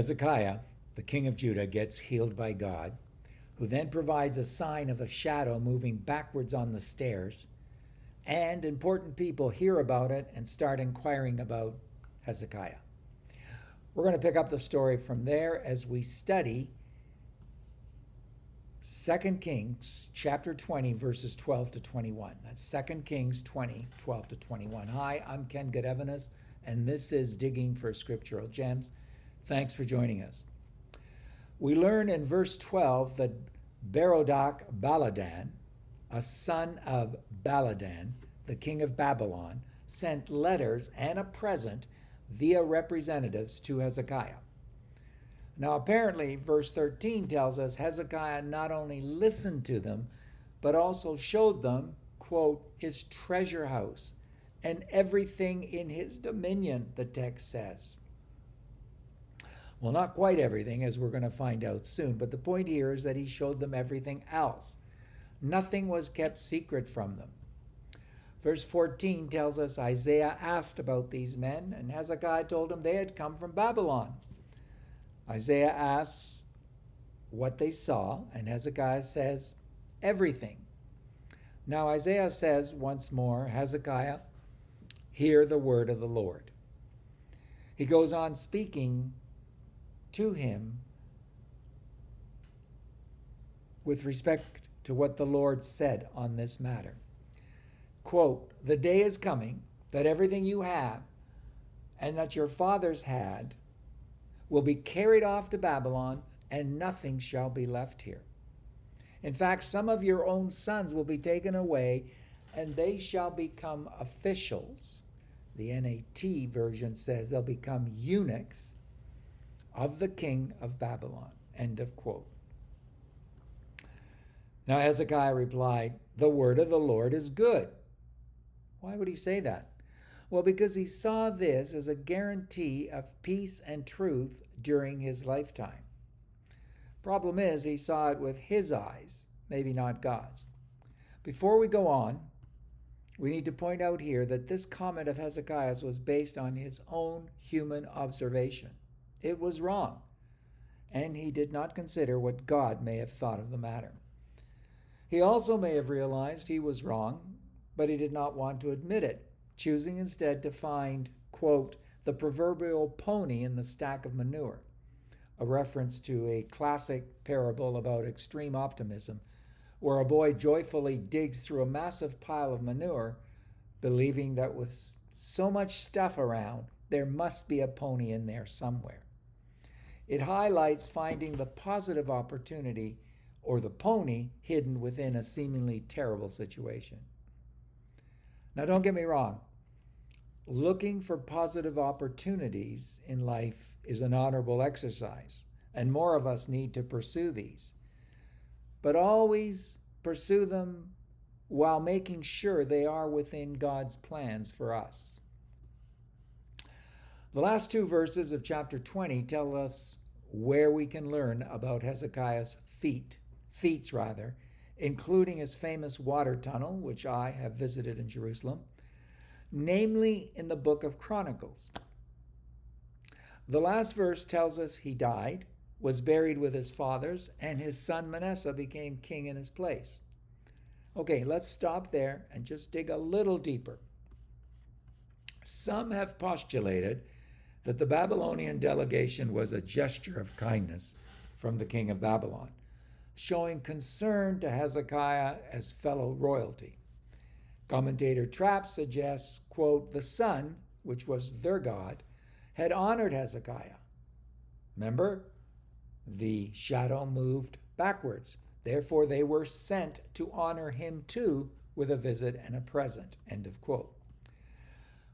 Hezekiah, the king of Judah, gets healed by God, who then provides a sign of a shadow moving backwards on the stairs, and important people hear about it and start inquiring about Hezekiah. We're going to pick up the story from there as we study 2 Kings chapter 20, verses 12 to 21. That's 2 Kings 20, 12 to 21. Hi, I'm Ken Godevanis, and this is Digging for Scriptural Gems. Thanks for joining us. We learn in verse 12 that Berodach Baladan, a son of Baladan, the king of Babylon, sent letters and a present via representatives to Hezekiah. Now, apparently, verse 13 tells us Hezekiah not only listened to them, but also showed them, quote, his treasure house and everything in his dominion, the text says. Well, not quite everything, as we're going to find out soon, but the point here is that he showed them everything else. Nothing was kept secret from them. Verse 14 tells us Isaiah asked about these men, and Hezekiah told him they had come from Babylon. Isaiah asks what they saw, and Hezekiah says everything. Now Isaiah says once more, Hezekiah, hear the word of the Lord. He goes on speaking to him with respect to what the Lord said on this matter. Quote, the day is coming that everything you have and that your fathers had will be carried off to Babylon, and nothing shall be left here. In fact, some of your own sons will be taken away, and they shall become officials. The NAT version says they'll become eunuchs of the king of Babylon. End of quote. Now Hezekiah replied, the word of the Lord is good. Why would he say that? Well, because he saw this as a guarantee of peace and truth during his lifetime. Problem is, he saw it with his eyes, maybe not God's. Before we go on, we need to point out here that this comment of Hezekiah's was based on his own human observation. It was wrong, and he did not consider what God may have thought of the matter. He also may have realized he was wrong, but he did not want to admit it, choosing instead to find, quote, the proverbial pony in the stack of manure, a reference to a classic parable about extreme optimism, where a boy joyfully digs through a massive pile of manure, believing that with so much stuff around, there must be a pony in there somewhere. It highlights finding the positive opportunity or the pony hidden within a seemingly terrible situation. Now, don't get me wrong. Looking for positive opportunities in life is an honorable exercise, and more of us need to pursue these. But always pursue them while making sure they are within God's plans for us. The last two verses of chapter 20 tell us where we can learn about Hezekiah's feats, including his famous water tunnel, which I have visited in Jerusalem, namely in the book of Chronicles. The last verse tells us he died, was buried with his fathers, and his son Manasseh became king in his place. Okay, let's stop there and just dig a little deeper. Some have postulated that the Babylonian delegation was a gesture of kindness from the king of Babylon, showing concern to Hezekiah as fellow royalty. Commentator Trapp suggests, quote, the sun, which was their god, had honored Hezekiah. Remember, the shadow moved backwards. Therefore, they were sent to honor him too with a visit and a present, end of quote.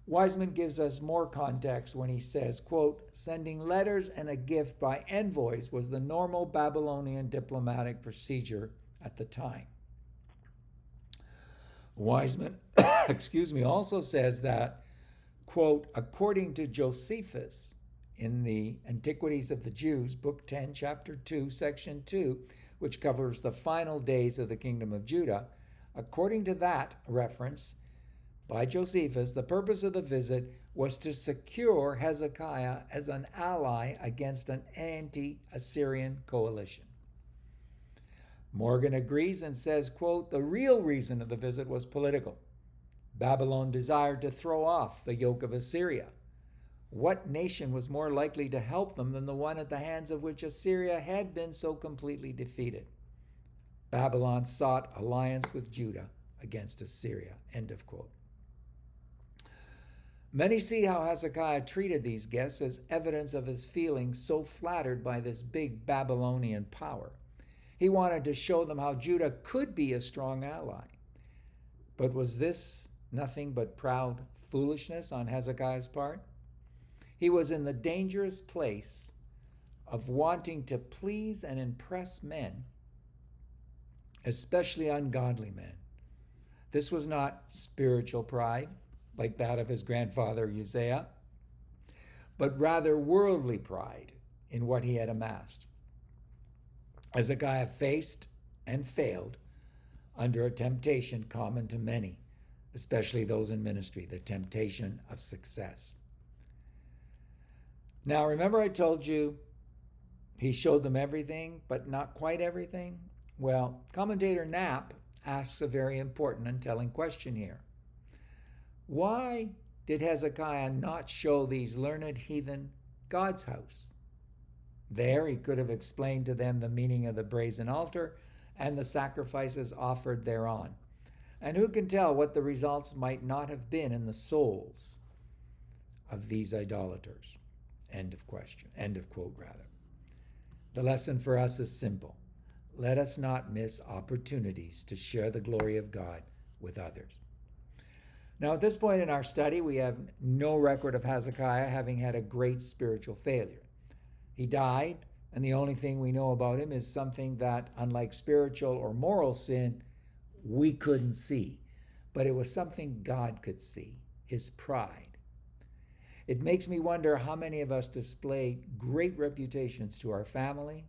Wiseman gives us more context when he says, quote, sending letters and a gift by envoys was the normal Babylonian diplomatic procedure at the time. Wiseman, also says that, quote, according to Josephus in the Antiquities of the Jews, Book 10, Chapter 2, Section 2, which covers the final days of the kingdom of Judah, according to that reference, by Josephus, the purpose of the visit was to secure Hezekiah as an ally against an anti-Assyrian coalition. Morgan agrees and says, quote, the real reason of the visit was political. Babylon desired to throw off the yoke of Assyria. What nation was more likely to help them than the one at the hands of which Assyria had been so completely defeated? Babylon sought alliance with Judah against Assyria. End of quote. Many see how Hezekiah treated these guests as evidence of his feelings so flattered by this big Babylonian power. He wanted to show them how Judah could be a strong ally. But was this nothing but proud foolishness on Hezekiah's part? He was in the dangerous place of wanting to please and impress men, especially ungodly men. This was not spiritual pride, like that of his grandfather Uzziah, but rather worldly pride in what he had amassed. Hezekiah faced and failed under a temptation common to many, especially those in ministry, the temptation of success. Now, remember I told you he showed them everything, but not quite everything? Well, commentator Knapp asks a very important and telling question here. Why did Hezekiah not show these learned heathen God's house? There he could have explained to them the meaning of the brazen altar and the sacrifices offered thereon. And who can tell what the results might not have been in the souls of these idolaters? End of question. End of quote, rather. The lesson for us is simple. Let us not miss opportunities to share the glory of God with others. Now, at this point in our study, we have no record of Hezekiah having had a great spiritual failure. He died, and the only thing we know about him is something that, unlike spiritual or moral sin, we couldn't see. But it was something God could see, his pride. It makes me wonder how many of us display great reputations to our family,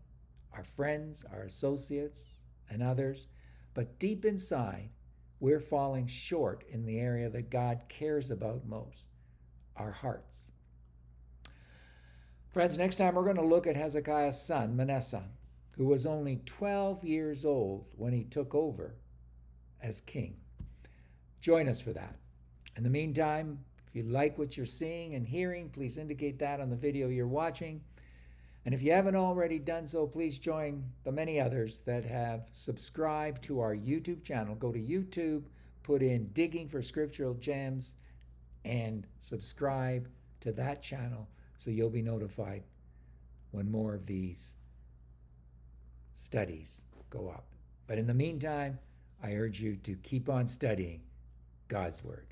our friends, our associates, and others, but deep inside, we're falling short in the area that God cares about most, our hearts. Friends, next time we're going to look at Hezekiah's son, Manasseh, who was only 12 years old when he took over as king. Join us for that. In the meantime, if you like what you're seeing and hearing, please indicate that on the video you're watching. And if you haven't already done so, please join the many others that have subscribed to our YouTube channel. Go to YouTube, put in Digging for Scriptural Gems, and subscribe to that channel so you'll be notified when more of these studies go up. But in the meantime, I urge you to keep on studying God's Word.